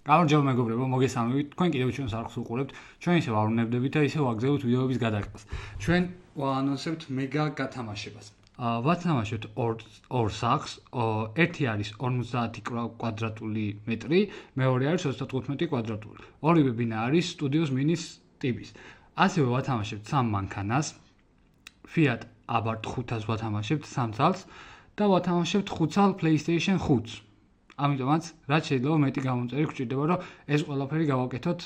გამარჯობა მეგობრებო, მოგესალმებით. თქვენ კიდევ ჩვენს არხს უყურებთ. ჩვენ ისევ არ უნებდებით და ისევ ვაგზავნებთ ვიდეოების გადაღებას. ჩვენ ვაანონსებთ მეგა გათამაშებას. ვათამაშებთ ორ სახს. ერთი არის 50 კვადრატული მეტრი, მეორე არის 35 კვადრატული. ორივე ბინა არის სტუდიოს მინის ტიპის. ასევე ვათამაშებთ 3 მანქანას. Fiat Abarth 500-ს ვათამაშებთ 3 წელს და ვათამაშებთ 5 წელ PlayStation 5-ს. ამიტომაც რაც შეიძლება მეტი გამომწერი გვჭირდება რომ ეს ყველაფერი გავაკეთოთ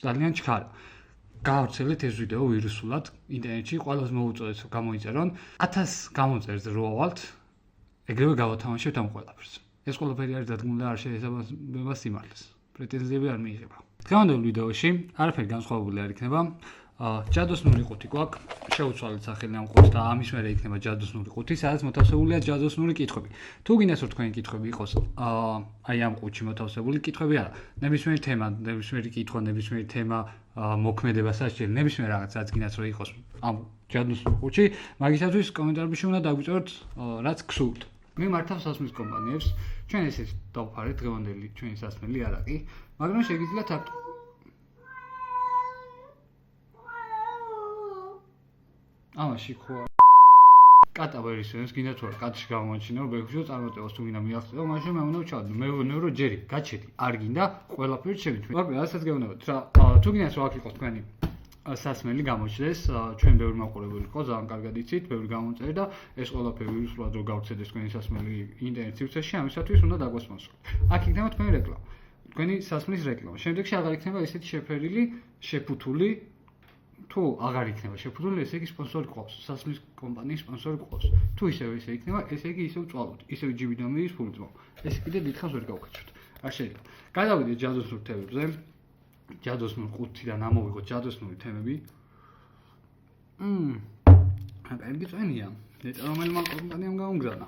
ძალიან ჩქარა. გავავრცელეთ ეს ვიდეო ვირუსულად ინტერნეტში ყველას მოუწოდეთ გამოიწერონ 1000 გამომწერს რო ავალთ ეგრევე გავათამაშებთ ამ ყველაფერს. ეს ყველაფერი არის დადგმული არ შეიძლება სიმართლეს. პრეტენზიები არ მიიღება. დღევანდელ ვიდეოში არაფერი განსხვავებული არ იქნება. ჯადოსნური ყუთი გვაქვს, შეუცვალეთ სახელი ამ ყუთს და ამის მერე იქნება ჯადოსნური ყუთი, სადაც მოთავსებულია ჯადოსნური კითხვები. თუ გინდათ რომ თქვენი კითხვები იყოს აი ამ ყუთში მოთავსებული კითხვები არა, ნებისმიერი თემა, ნებისმიერი კითხვა, ნებისმიერი თემა მოქმედება სასჯელი, ნებისმიერ რაღაც რაც გინდათ რომ იყოს ამ ჯადოსნურ ყუთში, მაგისათვის კომენტარებში უნდა დაგვიწეროთ რაც გსურთ. მე მართავ სასმლის კომპანიებს, ჩვენ ესეც დავფარეთ დღევანდელი ჩვენი სასმელი არაკი, მაგრამ შეგიძლიათ აქ ამაში ხო კატა ვერ ისვენს, გინდა თუ არ კატში გამოაჩინო, ბექშო წარმოტევას თუ გინდა მიაღწევა, მაშინ მე უნდა ვჩავდო. მე ვეუბნები რომ ჯერი, გაჩედი, არ გინდა ყველაფერი შევით. მაგრამ რასაც გეუბნებათ რა, თუ გინდათ რომ აქ იყოს თქვენი სასმელი გამოჩნდეს, ჩვენ ბევრი მაყურებელი ყო, ძალიან კარგად იცით, ბევრი გამომწერი და ეს ყველაფერი ვირუსულად რო გავცედეს თქვენი სასმელი ინტერნეტ სივრცეში, ამისათვის უნდა დაგვასპონსოროთ. აქ იქნება თქვენი რეკლამა. თქვენი სასმლის რეკლამა. შემდეგში აღარ იქნება ესეთი შეფერილი, შეფუთული თუ აღარ იქნება შეფუთული, ესე იგი სპონსორი გვყავს, სასმლის კომპანიის სპონსორი გვყავს. თუ ისევე ესე იქნება, ესე იგი ისევ წვალოთ, ისევ ჯიბიდან მიდის ფული ძმო. ეს კიდე დიდხანს ვერ გავკეთოთ. არ შეიძლება. გადავიდეთ ჯადოსნურ თემებზე. ჯადოსნურ ყუთიდან ამოვიღოთ ჯადოსნური თემები. კარგი წვენია. ნეტა რომელმა კომპანიამ გაუმგზავნა.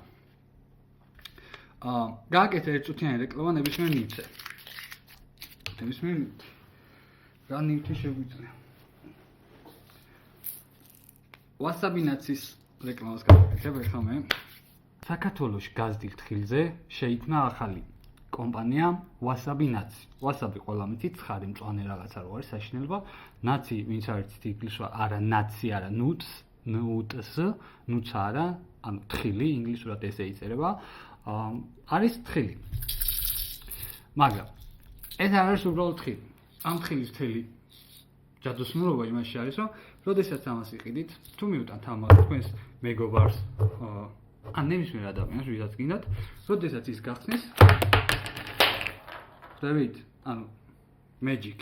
გააკეთა ერთწუთიანი რეკლამა ნებისმიერ ნივთზე. ნებისმიერ ნივთზე. რა ნივთი შეგვიძლია? Wasabi Natsis რეკლამას გავაკეთებ ახლა მე. საქართველოში გაზრდილ თხილზე შეიქმნა ახალი კომპანია Wasabi Natsi. Wasabi ყველა მიცით ცხარი მწვანე რაღაცა რო არის საშინელება. Natsi ვინც არ იცით ინგლისურად არა Natsi არა Nuts, Nuts არა, ანუ თხილი ინგლისურად ესე იწერება. არის თხილი. მაგრამ ეს არ არის უბრალოდ თხილი. ამ თხილის თელი ჯადოსნურობა იმაში არის რომ როდესაც ამას იყიდით, თუ მიუტანთ ამას თქვენს მეგობარს, ან ნებისმიერ ადამიანს, ვისაც გინდათ, როდესაც ის გახსნის, ხვდებით? ანუ magic.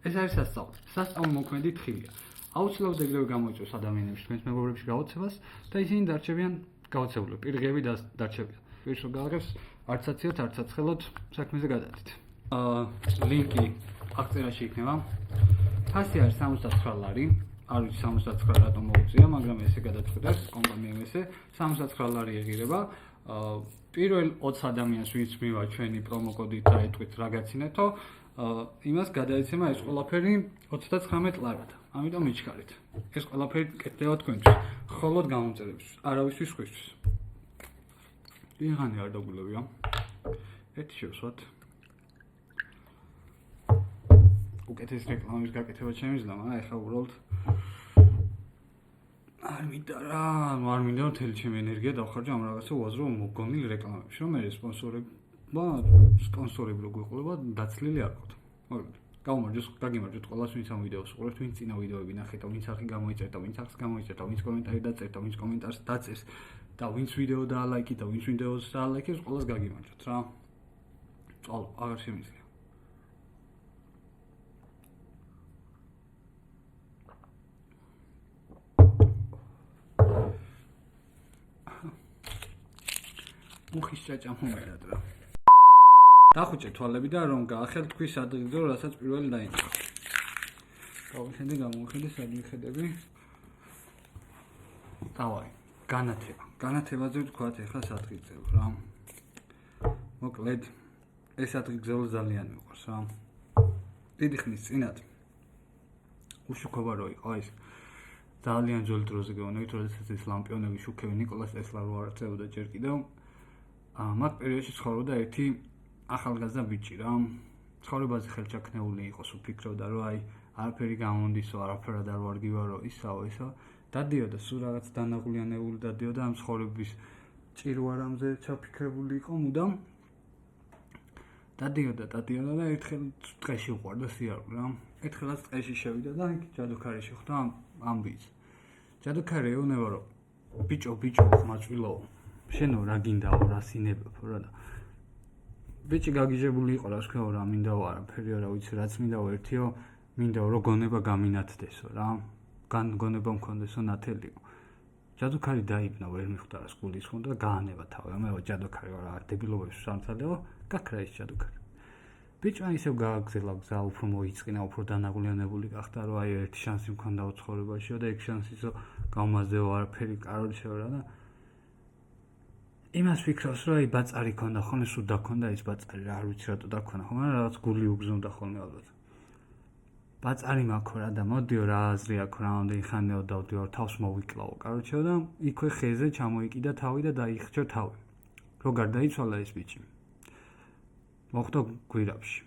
ეს არის სასწაული. სასწაული მოქმედი თხილია. აუცილებლად ეგრევე გამოიწვევს ადამიანებს თქვენს მეგობრებში გაოცებას და ისინი დარჩებიან გაოცებულები, პირღები დარჩებიან. ვირს რო გააღებს, არც აციოთ, არც აცხელოთ, საქმეზე გადადით. ლინკი აქ წერაში იქნება. ფასი არის 69 ლარი. არ ვიცი 69 რატომ მოუწია, მაგრამ ესე გადაწყვეტეს კომპანიამ ესე 69 ლარი ეღირება. პირველ 20 ადამიანს ვინც მივა ჩვენი პრომოკოდით დაეტყვით რა გაცინეთო, იმას გადაეცემა ეს ყველაფერი 39 ლარად. ამიტომ მიჩქარით. ეს ყველაფერი კეთდება თქვენთვის, მხოლოდ გამომწერებისთვის, არავისთვის სხვისთვის. იღანი არ დაგულებია. ერთი შევსვათ. უკეთეს რეკლამის გაკეთება შემიძლია, მაგრამ ეხლა უბრალოდ არ მინდა რა, არ მინდა რომ მთელი ჩემი ენერგია დავხარჯო ამ რაღაცა უაზრო მოგონილ რეკლამებში, რომ მე სპონსორები რო გვიყოლება დაცლილი არ გქონდა. გაგიმარჯოს ყველას ვინც ამ ვიდეოს უყურებთ, ვინც წინა ვიდეოები ნახეთ, ვინც არხი გამოიწერდა, ვინც არხს გამოიწერდა, ვინც კომენტარი დაწერდა, ვინც კომენტარს დაწერს და ვინც ვიდეო დაალაიქით და ვინც ვიდეოს დაალაიქებს, ყველას გაგიმარჯოთ რა. წვალო, აღარ შემიძლია. მუხის ჭაჭამომერად რა. დახუჭე თვალები და რომ გაახელ თქვის ადრიგძო, რასაც პირველი დაინახა. გავიხედე, გამოვიხედე, სად მიხედები. დავაი, განათება. განათებაზე ვთქვათ ეხლა სადღიგძელო რა. მოკლედ, ეს ადრიგძელო ძალიან მიყვარს რა. დიდი ხნის წინათ უშუქობა რო იყო ეს ძალიან ძველ დროზე გეუბნებით, როდესაც ეს ლამპიონები შუქები ნიკოლას ტესლა რო არ წერდა ჯერ კიდევ. მაგ პერიოდში ცხოვრობდა ერთი ახალგაზრდა ბიჭი რა. ცხოვრებაზე ხელჩაქნეული იყოს, უფიქრებდა, რომ აი არაფერი გამონდისო, არაფერად არ ვარგივარო, ისო. დადიოდა, სულ რაღაც დანაღლიანებული დადიოდა ამ ცხოვრების ჭირვარამზე ჩაფიქრებული იყო მუდამ. დადიოდა და ერთხელ ტყეში უყვარდა სიარული რა. ერთხელაც ტყეში შევიდა და იქ ჯადოქარი შეხვდა ამ ბიჭს. ჯადოქარი ეუბნება, რომ ბიჭო, ხმაწვილო, შენო რა გინდაო, რა სინებობ რა და ბიჭი გაგიჟებული იყო, რა თქვა, რა მინდაო, არაფერი არა, ვიცი, რაც მინდაო ერთიო, მინდაო, რომ გონება გამინათდესო რა. გონება მქონდესო ნათელიო. ჯადოქარი დაიბნა, ვერ მიხვდა რა სკოლის ხონდა და გაანება თავი. მე ჯადოქარი ვარ, დებილობებს სამთალეო, გაქრა ის ჯადოქარი. ბიჭმა ისევ გააგზელა გზა, უფრო მოიწყინა, უფრო დანაღლიანებული გახდა, რომ აი ერთი შანსი მქონდაო ცხოვრებაშიო და ეგ შანსისო გამაზეო არაფერი კაროჩეო რა და იმას ფიქრობს, რომ აი ბაწარი ქონდა, ხოლმე სულ დაქონდა ის ბაწარი რა, არ ვიცი რატო დაქონა, ხოლმე რაღაც გული უგზნობდა ხოლმე ალბათ. ბაწარი მაქვს რა და მოდიო რა აზრი აქვს რამდენი ხანია დავდიო თავს მოვიკლავო, კაროჩეო და იქვე ხეზე ჩამოიკიდა თავი და დაიხჭო თავი. რო გარდაიცვალა ეს ბიჭი. მოხდა გვირაბში.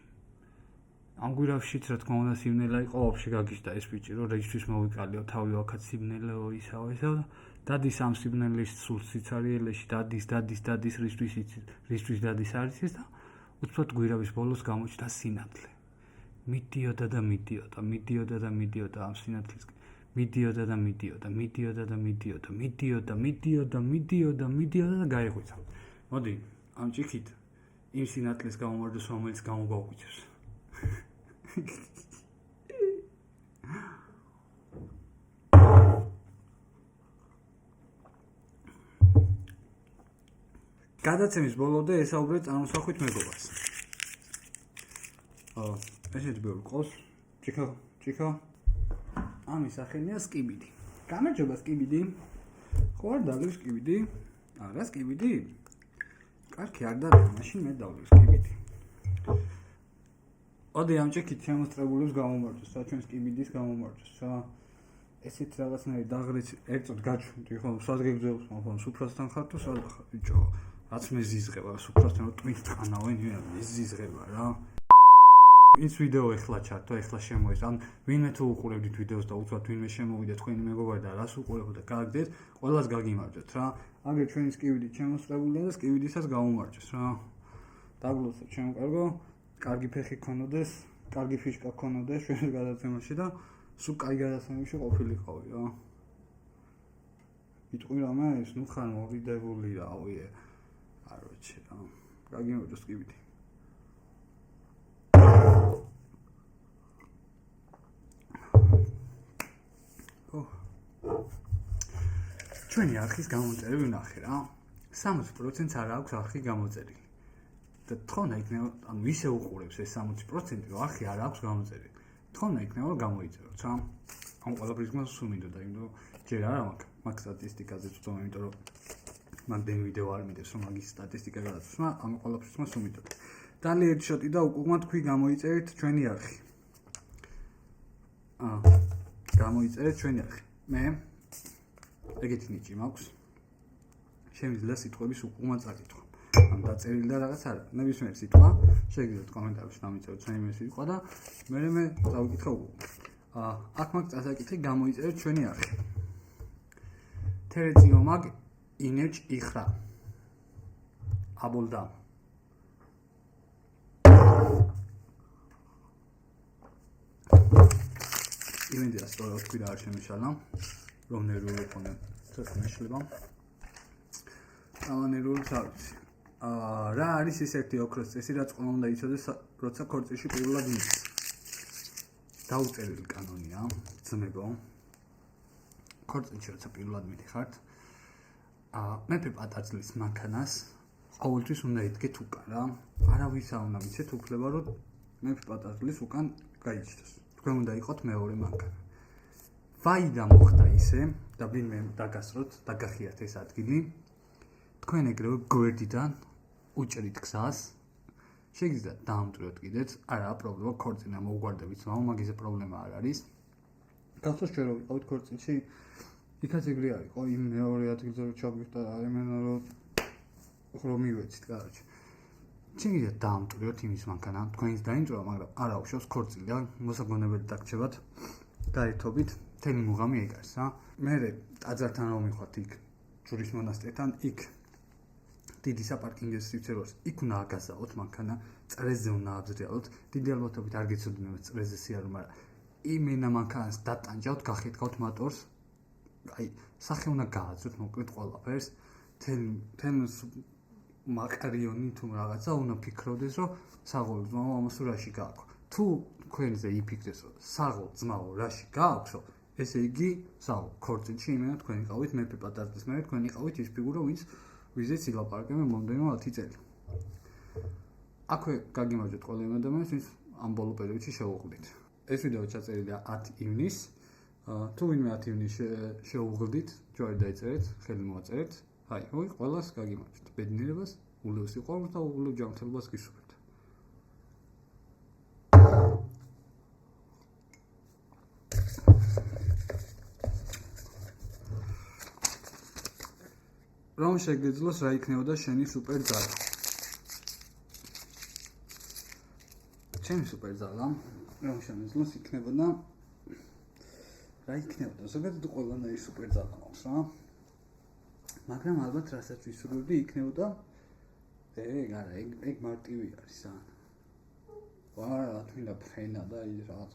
ამ გვირაბშიც რა თქმა უნდა სივნელა იყო, ვაფშე გაგიჟდა ეს ბიჭი, რომ რეჯისთვის მოვიკალიო თავი ვაქაც სივნელეო ისაო და დადის ამ სივნელის სულ სიცარიელეში, დადის რისთვის დადის არის ეს და უცბად გვირაბის ბოლოს გამოჩნდა სინათლე. მიდიოდა ამ სინათლისკენ. მიდიოდა და გაიღვიძა. მოდი, ამ ჭიქით იმ სინათლეს გამომარჯოს, რომელიც გამოგვაგვიძებს. გადაცემის ბოლომდე ესაუბრე წარმოსახვით მეგობარს. ესეთი ბევრი ყავს. ჭიქა. ამის სახელია სკიბიდი. გამარჯობა სკიბიდი. ხო არ დაგვის სკიბიდი? არა სკიბიდი? კარგი არ დაგვის, მაშინ მე დავდივ სკიბიდი. ოდი ამ ჭიქით შემოსწრებულებს გამომარჯოს, რა ჩვენ სკიბიდის გამომარჯოს, რა. ესეთ რაღაცნაირი დაღრიც ერთად გაჩვენდი, ხო, სად გეგძელს, მაგრამ სუფრასთან ხარ თუ სად ხარ, ბიჭო? რაც მე ზიზღება, სუფრასთან რომ ტვინს ტყანავენ, ეს ზიზღება რა. ის ვიდეო ეხლა ჩართო, ეხლა შემოეს. ან ვინმე თუ უყურებდით ვიდეოს და უცბად ვინმე შემოვიდა თქვენი მეგობარი და რას უყურებთ და გააგდეთ, ყველას გაგიმარჯვეთ რა. აგერ ჩვენი სკივიდით შემოსწრებულია და სკივიდისაც გამომარჯოს რა. დაგლოცოთ ჩემო კარგო, კარგი ფეხი გქონოდეს, კარგი ფიშკა გქონოდეს ჩვენს გადაცემაში და სულ კაი გადაცემებში ყოფილიყავი რა. იტყვი რამე ეს, ნუ ხარ მოვიდებული რავიე. აროჩი რა. გაგიმარჯოს სკივიდი. ჩვენი არხის გამოწერები ვნახე რა. 60% არ აქვს არხი გამოწერილი. და თხოვნა იქნება, ანუ ისე უყურებს ეს 60%, რომ არხი არ აქვს გამოწერილი. თხოვნა იქნება რომ გამოიწეროთ რა. ამ ყველაფრის სულ მინდოდა, იმიტომ რომ ჯერ არა მაგ სტატისტიკაზე ვწვდომ, იმიტომ რომ მაგდენი ვიდეო არ მიდევს, რომ მაგის სტატისტიკა გადაწყვეტს, მაგრამ ამ ყველაფრის სულ მინდოდა. დალი ერთი შოტი და უკუღმა თქვი გამოიწერეთ ჩვენი არხი. გამოიწერეთ ჩვენი არხი. მე ეგეთი ნიჭი მაქვს. შემიძლია სიტყვების უკუღმა წაკითხვა. ან დაწერილი და რაღაც არა. ნებისმიერ სიტყვა შეგიძლიათ კომენტარებში დამიწეროთ რაიმე სიტყვა და მე დავიკითხე უკუღმა. აქ მაგ წასაკითხი გამოიწერეთ ჩვენი არხი. თერეციო მაგ ინეჭ იხრა. აბოლდა. იმედია სწორად თქვი და არ შემეშალა. რომ ნერვული ხონე ცოტა მეშლება. ნერვული თავისი. რა არის ეს ერთი ოქროს წესი, რაც ყველა უნდა იცოდეს, როცა ქორწილში პირველად მიდის. დაუწერილი კანონია, ძმებო. ქორწილში როცა პირველად მიდიხართ, მეფე პატარძლის მანქანას ყოველთვის უნდა იდგეთ უკან რა. არავის არ უნდა მიცეთ უფლება, რომ მეფე პატარძლის უკან გაიჩნდეს. თქვენ უნდა იყოთ მეორე მანქანა. ვაიდა მოხდა ისე და ვინმე დაგასროთ, დაგახიათ ეს ადგილი. თქვენ ეგრევე გვერდიდან უჭრით გზას. შეგიძლიათ დაამტვრიოთ კიდეც, არაა პრობლემა, ქორწინა მოუგვარდებით, მაგაზე პრობლემა არ არის. გახსოვს ჩვენ რომ ვიყავით ქორწილში, იქაც ეგრე არისო, იმ მეორე ადგილზე რომ ჩაგვიხდა, იმენა რომ მივეცით, კაროჩე. შეიძლება დაამტვრიოთ იმის მანქანა, თქვენს დაიმტვრიო, მაგრამ არ აუშვოს ქორწილი და მოსაგონებელი დაგრჩებათ გაერთობით მთელი მუღამი ეგ არის რა. მე ტაძართან რომ მივხვდით იქ ჯვრის მონასტერთან, იქ დიდი საპარკინგის სივრცეებს იქ უნდა აგაზავოთ მანქანა, წრეზე უნდა აბზრიალოთ, დიდი ალბათობით არ გეცოდინებთ წრეზე სიარო, მაგრამ იმენა მანქანას დატანჯავთ, გახეთქავთ მოტორს, აი სახე უნდა გააძროთ მოკლედ ყველაფერს, თელ მაკარიონი თუ რაღაცა უნდა ფიქრობდეს, რომ საღოლო ძმაო ამას რაში გააქვს. თუ თქვენზე იფიქრდეს, რომ საღოლო ძმაო რაში გააქვს, ესე იგი საღოლო ქორწილში იმენა თქვენი ყავით მეფე პატარდეს, მე თქვენი ყავით ის ფიგურა, ვიზეც ილაპარაკებენ მომდევნო 10 წელი. აქვე გაგიმარჯვეთ ყველა იმ ადამიანს, ვინც ამ ბოლო პერიოდში შევუღლდით. ეს ვიდეო ჩაწერილია 10 ივნისს. თუ ვინმე 10 ივნისს შევუღლდით, ჯვარი დაიწერეთ, ხელი მოაწერეთ. აი, ყველას გაგიმარჯვეთ. ბედნიერებას, ულევ სიყვარულს და ულევ ჯანმრთელობას გისურვებთ. რომ შეგეძლოს რა იქნებოდა შენი სუპერ ძალა. ჩემი სუპერ ძალა, რომ შემეძლოს იქნებოდა რა იქნებოდა, ზოგადად ყველანაირი სუპერ ძალა მაქვს რა. მაგრამ ალბათ რასაც ვისურვებდი იქნებოდა ეგ მარტივი არის რა. რა თქმა ფრენა და ის რაღაც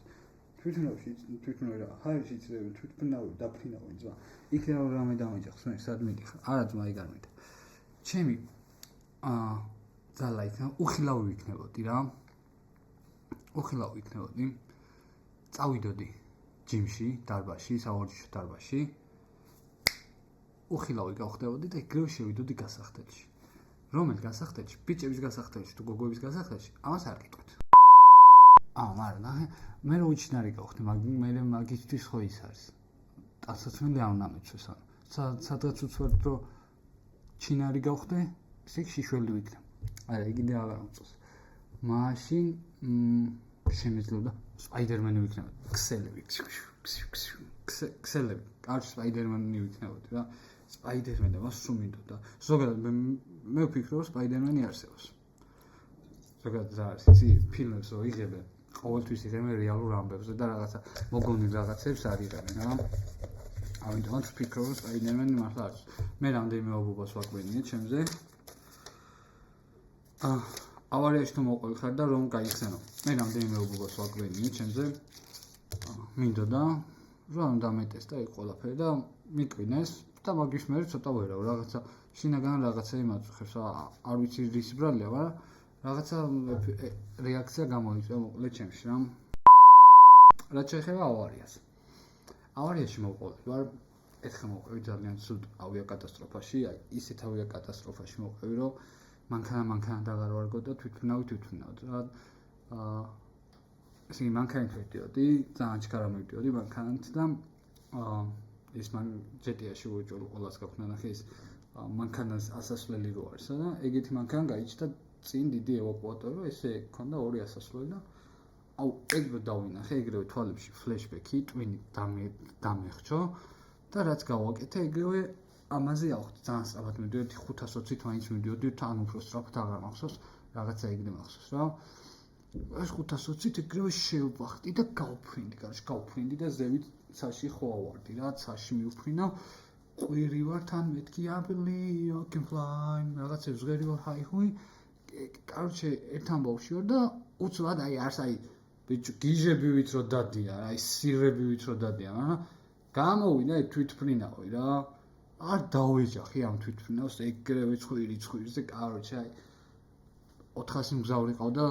თვითონ რა ჰაერში იწრები თვითფრინავი დაფრინავი ძმა. იქნება რამე დამეჯახს მე სად მიდიხარ? არა ძმა ეგ არ მინდა. ჩემი ძალა იქნება უხილავი ვიქნებოდი რა. უხილავი ვიქნებოდი. წავიდოდი ჯიმში, დარბაზში, სავარჯიშო დარბაზში. უხილავი გავხდებოდი და ეგრევე შევიდოდი გასახდელში. რომელ გასახდელში? ბიჭების გასახდელში თუ გოგოების გასახდელში? ამას არ გიტყვით. მაგრამ მე რო უჩინარი გავხდი, მე მაგისთვის ხო ის არის. ასაცმელი არ უნდა მეცეს ან სადღაც უცბად რო ჩინარი გავხდე, ისე შიშველი ვიქნა. არა, იგი აღარ მოწონს. მაშინ შემეძლოდა სპაიდერმენი ვიქნებოდი. ქსელები. ქსელები. კარგი სპაიდერმენი ვიქნებოდი რა. სპაიდერმენი და მას სულ მინდოდა. ზოგადად მე ვფიქრობ, რომ სპაიდერმენი არსებობს. ზოგადად რა არის, იცი, ფილმებს რო იღებენ, ყოველთვის იღებენ რეალურ ამბებზე და რაღაცა მოგონილ რაღაცებს არ იღებენ რა. ამიტომ ვფიქრობ, რომ სპაიდერმენი მართლა არის. მე რამდენიმე ობობას ვაკვირინე ჩემზე. ავარიაში თუ მოყვიხარ და რომ გაიხსენო. მე რამდენიმე ობობას ვაკვირინე ჩემზე. მინდოდა რომ დამეტეს და იქ ყველაფერი და მიკვინეს და მაგის მერე ცოტა ვერავ რაღაცა შინაგან რაღაცა იმაწუხებს არ ვიცი რის ბრალია, მაგრამ რაღაცა რეაქცია გამოიწვია მოკლედ ჩემში რა. რაც შეეხება ავარიას. ავარიაში მოვყოლი ვარ, ერთხელ მოვყევი ძალიან ცუდ ავიაკატასტროფაში, აი ისეთ ავიაკატასტროფაში მოვყევი, რომ მანქანა დაღარ ვარგო და თვითმფრინავი რა. ესე იგი მანქანით ვიდიოდი, ძალიან ჩქარა მივიდიოდი მანქანით და ის მან ჯეტიაში უეჭველი ყველას გაქვნა ნახე ის მანქანას ასასვლელი რო არის და ეგეთი მანქანა გაიჭდა წინ დიდი ევაკუატორი, რომ ესე ქონდა ორი ასასვლელი და აუ ეგრე დავინახე, ეგრევე თვალებში ფლეშბექი, ტვინი დამეხჩო და რაც გავაკეთე, ეგრევე ამაზე ავხდი ძალიან სწრაფად მივიდიოდი 520-ით მაინც მივიდიოდი, თან უფრო სწრაფად აღარ მახსოვს, რაღაცა ეგრე მახსოვს რა. ეს 520-ით ეგრევე შევვახდი და გავფრინდი და ზევით ცაში ხო ავარდი რა, ცაში მივფრინავ, ყვირი ვარ თან მეთქი I believe I can fly, რაღაცა ზღერი ვარ ჰაი-ჰუი. კაროჩე ერთ ამბავში ვარ და უცბად აი არს აი ბიჭო გიჟებივით რო დადია, აი სირებივით რო დადია, მაგრამ გამოვიდა თვითფრინავი რა. არ დავეჯახი ამ თვითფრინავს, ეგრევე ხვირზე, კაროჩე აი 400 მგზავრი ყავდა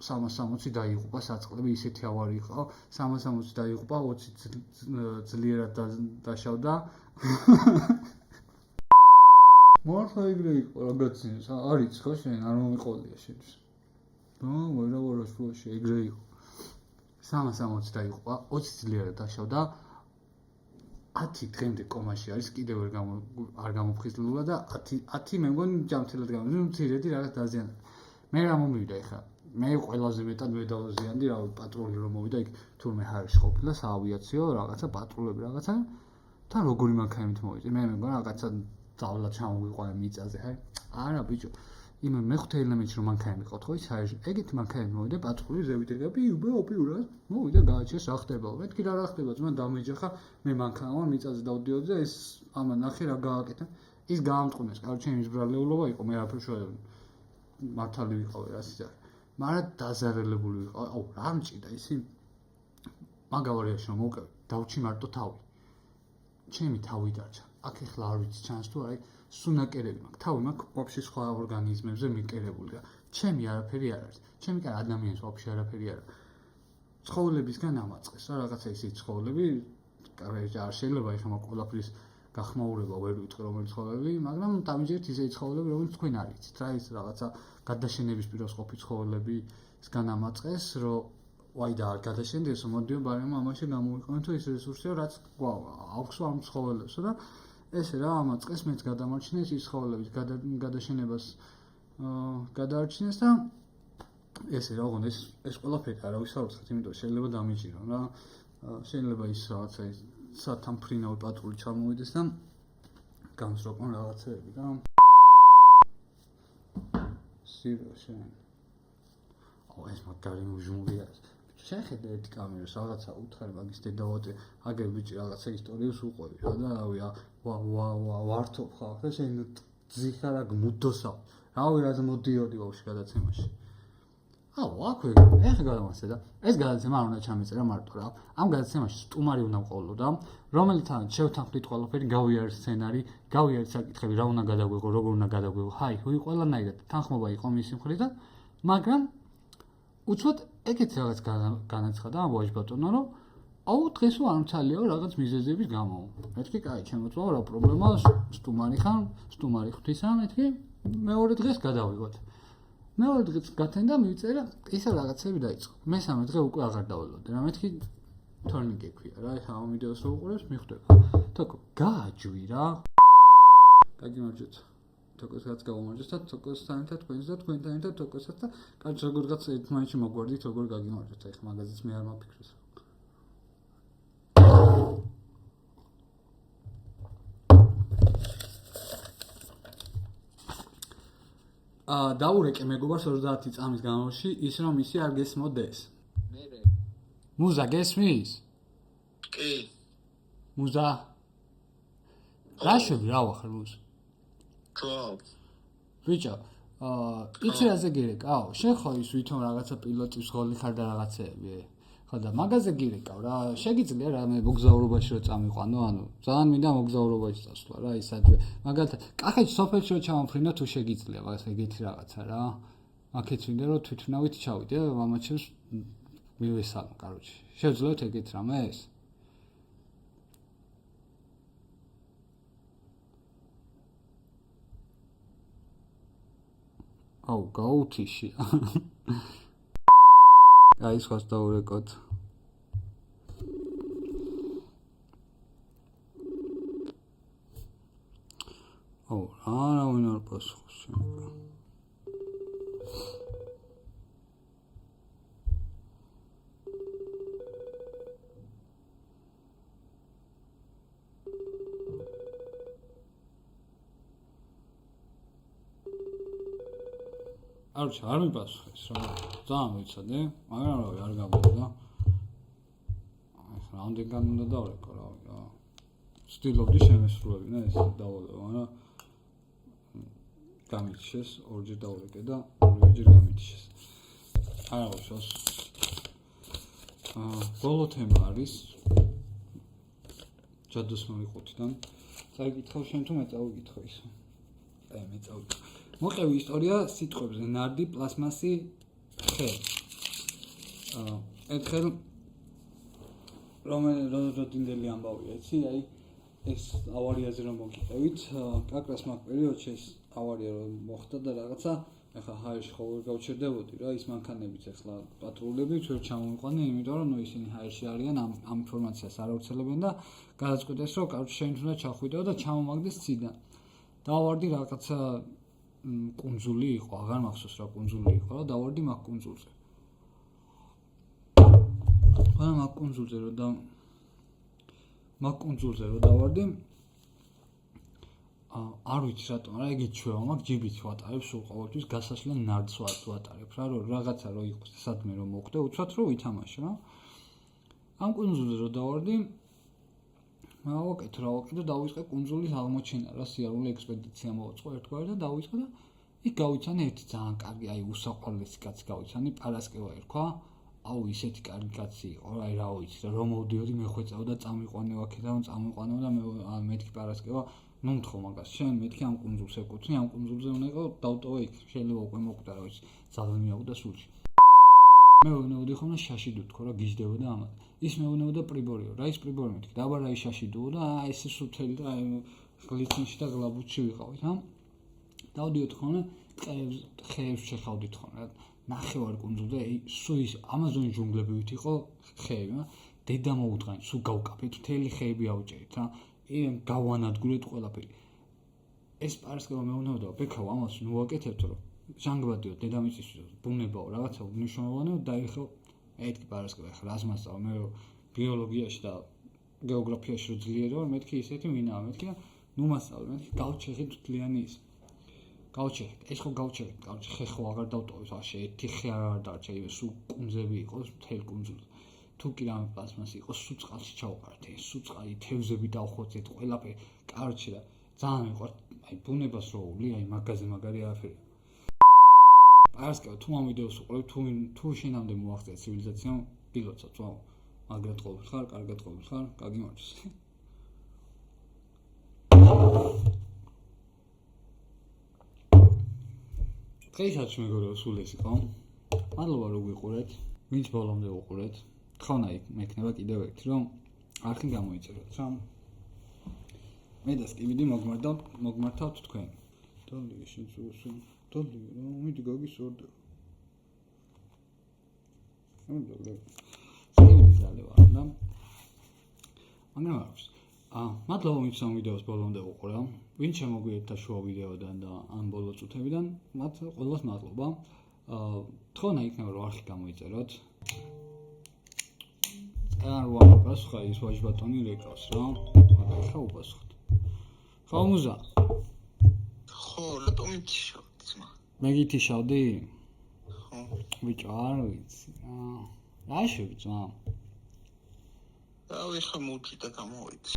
360 დაიღუპა საწყლები, ისეთი ავარი იყო, 360 დაიღუპა, 20 ძლიერად დაშავდა. მართლა ეგრე იყო, რაღაცნაირად, არის ხო შენ არ მომიყოლია შენს. ვერა სულში ეგრე იყო. 360 დაიღუპა, 20 ძლიერად დაშავდა. 10 დღემდე კომაში არის, კიდევ არ გამოფხიზლულა და 10 მე მგონი ჯამთელად გამომივიდა, მცირედი რაღაც დაზიანდა. მე რა მომივიდა ეხლა? მე ყველაზე მეტად მედალოზიანდი რა პატრული რომ მოვიდა იქ თურმე ჰაერში ყოფილა საავიაციო რაღაცა პატრულები რაღაცა და როგორი მანქანით მოვიდა მე მეგონა რაღაცა დავლა ჩამოვიყვანე მიწაზე ჰაი არა ბიჭო იმ მეხუთე ელემენტში რომ მანქანა მიყავთ ხო ის აიჟი ეგეთი მანქანა მოვიდა პატრული ზევით იგები ოპიურად მოვიდა გააჩეს რა ხდება მეთქი რა ხდება ძმა დამეჯახა მე მანქანა ვარ მიწაზე დავდიოდი და ეს ამა ნახე რა გააკეთა ის გაამწყვნეს კაროჩე იმის ბრალეულობა იყო მე არაფერ შევედი მართალი ვიყავი რა სიზარ მაგრამ დაზარალებული ვიყავ აუ რა მჭირდა ისი მაგავარიაში რომ მოვყევი დავჩი მარტო თავი ჩემი თავი დარჩა აქ ეხლა არ ვიცი ჩანს თუ აი სუნაკერები მაქვს თავი მაქვს ვაფშე სხვა ორგანიზმებზე მიკერებული რა ჩემი არაფერი არ არის ჩემი კარ ადამიანის ვაფშე არაფერი არ არის ცხოველებისგან ამაწყეს რა რაღაცა ისეთი ცხოველები არ შეიძლება ეხლა ყველაფრის გახმაურება ვერ ვიტყვი რომელი ცხოველები მაგრამ დამიჯერეთ ისეთი ცხოველები რომელიც თქვენ არ იცით რა ის რაღაცა გადაშენების პირას ყოფილი ცხოველებისგან ამაწყეს რომ ვაი და არ გადაშენდეს მოდიო ბარემ ამაში გამოვიყვანოთ ეს რესურსია რაც აქვს ამ ცხოველებსა და ესე რა ამაწყეს მეც გადამარჩინეს ის ცხოველების გადაშენებას გადაარჩინეს და ესე რა ოღონდ ეს ყველაფერი არა ვისაუბრეთ იმიტომ შეიძლება დამიჯირონ რა შეიძლება ის რაღაცა სათამფრინავი პატრული ჩამოვიდეს და განსროყონ რაღაცეები და სირო შენ აუ ეს მაგარი მუჟუმური არის შეხედე ერთი კამერას რაღაცა უთხარი მაგის დედავატე აგერ ბიჭი რაღაცა ისტორიას უყვევი რა და რავი ვართობ ხარ და შენ ძიხარა გმუდოსავ რავი რა მოდიოდი ბავშვი გადაცემაში აუ აქვე ეხა გადავასე და ეს გადაცემა არ უნდა ჩამეწერა მარტო რა ამ გადაცემაში სტუმარი უნდა მყოლოდა რომელთან შევთანხმდით ყველაფერი გავიარეთ სცენარი გავიარეთ საკითხები რა უნდა გადაგვიღო როგორ უნდა გადაგვიღო ჰაი ყველანაირად თანხმობა იყო მისი მხრიდან მაგრამ უცბად ეგეთი რაღაც განაცხადა ამ ვაჟ ბატონო რომ აუ დღეს არ მცალიაო რაღაც მიზეზების გამო მეთქი კაი ჩემოწვა რა პრობლემაა სტუმარი ხარ სტუმარი ღვთისა მეთქი მეორე დღეს გადავიღოთ მეორე დღეს გათენდა მივწერა ისა რაღაცები დაიწყო მესამე დღე უკვე აღარ დავალოდე რა მეთქი თორნი გექვია რა ეხა ამ ვიდეოს რო უყურებს მიხვდება თოკო გააჯვი რა გაგიმარჯოთ თოკოს რაც გავამარჯოთ და თოკოსთან ერთად თქვენს და თქვენთან ერთად თოკოსაც და კარგ როგორღაც ერთმანეთში მოგვარდით როგორ გაგიმარჯოთ ეხა მაგაზეც მე არ მაფიქროს დაურეკე მეგობარს 30 წამის განმავლობაში ის რომ ისი არ გესმოდეს მე მუზა გესმის კი მუზა რაშევი რა ვახარ მუზა ხო ბიჭო იცი რაზე გირეკავ შენ ხო ის ვითომ რაღაცა პილოტის ღოლი ხარ და რაღაცეები ხო და მაგაზე გირეკავ რა შეგიძლია რა მე მოგზაურობაში რო წამიყვანო ანუ ძალიან მინდა მოგზაურობაში წასვლა რა ის ადვე მაგალითად კახეთში სოფელში რო ჩამოფრინო თუ შეგიძლია მაგას ეგეთი რაღაცა რა აქეთ მინდა რომ თვითნავით ჩავიდე მამაჩემს მივესალმო კაროჩი შევძლებთ ეგეთ რამეს აუ გაუთიში აი სხვას დაურეკოთ აუ რა ვინ არ პასუხობს არჩა არ მიპასუხეს რა ძალიან ვიცოდე მაგრამ რავი არ გამოვიდა ახლა რამდენგან უნდა დავრეკო რავი რა ვცდილობდი შემესრულებინა ეს დავალევა მაგრამ გამიჩეს ორჯერ დავრეკე და ორივეჯერ გამიჩეს არა უშავს ბოლო თემა არის ჯადოსნური ყუთიდან წაიკითხავ შენ თუ მე წავიკითხო ისე აი მე წავიკითხე მოყევი ისტორია სიტყვებზე ნარდი პლასმასი ხე ერთხელ რომელროდინდელი ამბავია იცი აი ეს ავარიაზე რომ მოგიყევით კაკრას მაგ პერიოდში ეს ავარია რომ მოხდა და რაღაცა ეხლა ჰაერში ხო ვერ გავჩერდებოდი რა ის მანქანებიც ეხლა პატრულები ვერ ჩამოვიყვანე იმიტომ რომ ნუ ისინი ჰაერში არიან ამ ინფორმაციას არ ავრცელებენ და გადაწყვიტეს რომ კაროჩე შენ უნდა ჩახვიდეო და ჩამომაგდეს ციდან დავარდი რაღაცა კუნძული იყო, აღარ მახსოვს რა კუნძული იყო, რა დავარდი მაგ კუნძულზე. მაგრამ მაგ კუნძულზე რომ დავარდი არ ვიცი რატომ, რა ეგეც ჩვევა მაქვს, ჯიბიც ვატარებ სულ ყოველთვის გასასვლელ ნარდს ვატარებ რა, რომ რაღაცა რო იყოს სადმე რომ მოხვდე, უცბად რო ვითამაშო რა. ამ კუნძულზე რო დავარდი, ვაკეთე და დავიწყე კუნძულის აღმოჩენა რა, სიარული ექსპედიცია მოვაწყო ერთგვარი და დავიწყე და იქ გავიცანე ერთი ძალიან კარგი, აი უსაყვარლესი კაცი გავიცანე, პარასკევა ერქვა. აუ ისეთი კარგი კაცი იყო, აი რა ვიცი რა, რომ მოვდიოდი მეხვეწაოდა, წამიყვანე აქედან, წამიყვანე და მეთქი პარასკევა, ნუ მთხოვ მაგას, შენ მეთქი ამ კუნძულს ეკუთვნი, ამ კუნძულზე უნდა იყო დავტოვე იქ, შეიძლება უკვე მოკვდა რა ვიცი, ძალზე მიაუდა სულში. მე ვეუბნებოდი ხოლმე შაშიდო თქო რა გიждდებოდა ამათ. ის მეუბნებოდა პრიბორიო, რა ის პრიბორი მეთქი, დაბა რა ის შაშიდოო და აი ეს სუთელი და აი გლიცინში და გლაბუჩი ვიყავით, ჰა? დავდიოდი ხოლმე ხეებს შეხავდით ხოლმე რა. ნახევარ კუნძულზე სულ ის ამაზონის ჯუნგლებივით იყო ხეები, დედა მოუდგანით, სულ გავკაფეთ, მთელი ხეები ავჭერით რა. გავანადგურეთ ყველაფერი. ეს პარასკევა მეუბნებოდა, ბექავ ამას ნუ ვაკეთებთ რომ ჟანგბადიო დედამიწისთვის ბუნებაო რაღაცა უნიშნულოვანო დაიხო მეთქი პარასკევა ხა რას მასწავლა მე ბიოლოგიაში და გეოგრაფიაში რო ძლიერი ვარ მეთქი ისეთი ვინაა მეთქი და ნუ მასწავლე მეთქი გავჩეხით თლიანი ის გავჩეხით ეს ხო გავჩეხით გავჩე ხე ხო აღარ დავტოვე ვაშე ერთი ხე არ დარჩა ივე სულ კუნძები იყოს მთელ კუნძულზე თუ კი რამე პლასმასი იყოს სულ წყალში ჩავყართ ეს სულ წყალი თევზები დავხოცეთ ყველაფერი კარჩი და ძალიან მიყვართ აი ბუნებას რო ვლი აი მაგაზე მაგარი არაფერი პარასკევა თუ ამ ვიდეოს უყურებ თუ შენამდე მოაღწია ცივილიზაციამ პილოტსა წვავ მაგრად ყოფილ ხარ კარგად ყოფილ ხარ გაგიმარჯოს დღესაც მეგობრებო სულ ეს იყო მადლობა რომ გვიყურეთ ვინც ბოლომდე უყურეთ თხოვნა მექნება კიდევ ერთი რომ არხი გამოიწეროთ რა მე და სკივიდი მოგმართავთ თქვენ დალი შეცუსე დალი რა მიდი გაგისორდა სკივიდი ზალე ვარ და მაგრამ აქვს მადლობა ვინც ამ ვიდეოს ბოლომდე უყურა ვინც შემოგვიერთდა შუა ვიდეოდან და ამ ბოლო წუთებიდან მათ ყველას მადლობა თხოვნა იქნება რომ არხი გამოიწეროთ არ ვაპასხა ის ვაჟბატონი რეკავს რა მაგრამ ხა უპასხოთ ხო მუზა ხო რატომ ითიშავდი ძმა მე გითიშავდი ხო ბიჭო არ ვიცი რა შევიწვა და ვიხა მუჭი და გამოვიდე